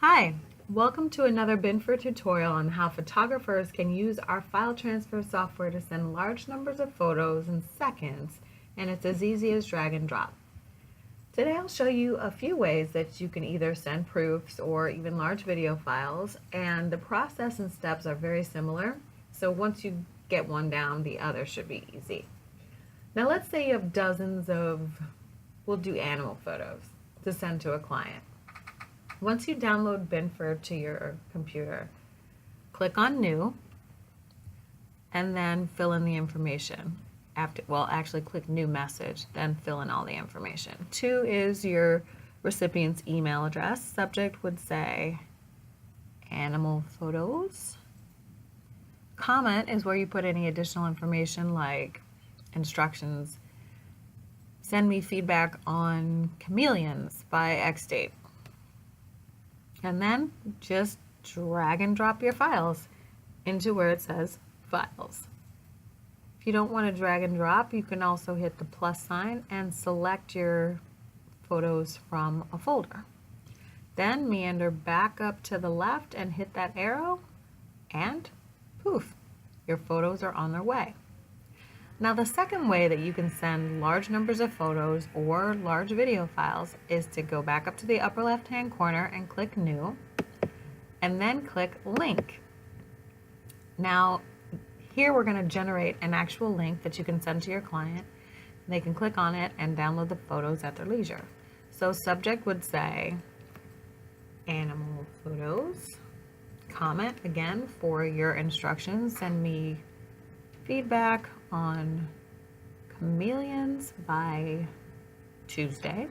Hi, welcome to another Binfer tutorial on how photographers can use our file transfer software to send large numbers of photos in seconds, and it's as easy as drag and drop. Today I'll show you a few ways that you can either send proofs or even large video files, and the process and steps are very similar, so once you get one down, the other should be easy. Now let's say you have dozens of, we'll do animal photos to send to a client. Once you download Binfer to your computer, click on New and then fill in the information. Actually click New Message, then fill in all the information. 2 is your recipient's email address. Subject would say animal photos. Comment is where you put any additional information like instructions. Send me feedback on chameleons by X date. And then just drag and drop your files into where it says Files. If you don't want to drag and drop, you can also hit the plus sign and select your photos from a folder. Then meander back up to the left and hit that arrow, and poof, your photos are on their way. Now the second way that you can send large numbers of photos or large video files is to go back up to the upper left hand corner and click New and then click Link. Now here we're going to generate an actual link that you can send to your client. They can click on it and download the photos at their leisure. So subject would say animal photos. Comment again for your instructions. Send me feedback on chameleons by Tuesday.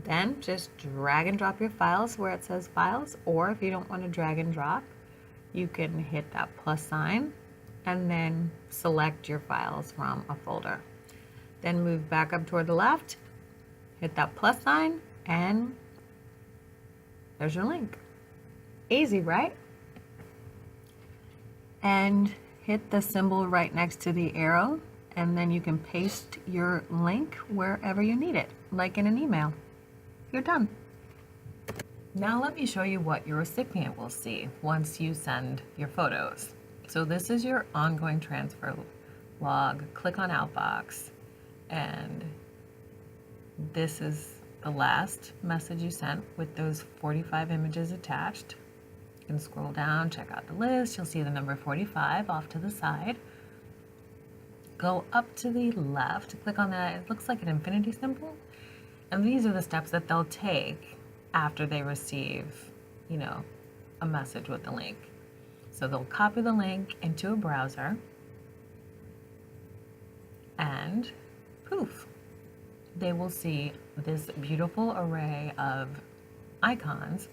Then just drag and drop your files where it says Files, or if you don't want to drag and drop, you can hit that plus sign and then select your files from a folder. Then move back up toward the left, hit that plus sign, and there's your link. Easy, right? And hit the symbol right next to the arrow, and then you can paste your link wherever you need it, like in an email. You're done. Now let me show you what your recipient will see once you send your photos. So this is your ongoing transfer log. Click on Outbox, and this is the last message you sent with those 45 images attached. You can scroll down, check out the list. You'll see the number 45 off to the side. Go up to the left, click on that. It looks like an infinity symbol. And these are the steps that they'll take after they receive, a message with the link. So they'll copy the link into a browser, and poof, they will see this beautiful array of icons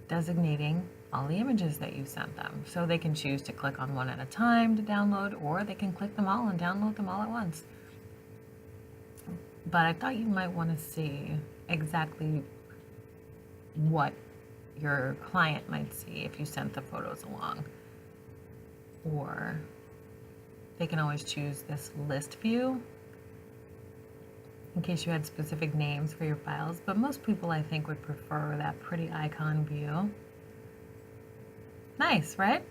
designating all the images that you sent them. So they can choose to click on one at a time to download, or they can click them all and download them all at once. But I thought you might want to see exactly what your client might see if you sent the photos along. Or they can always choose this list view in case you had specific names for your files, but most people I think would prefer that pretty icon view. Nice, right?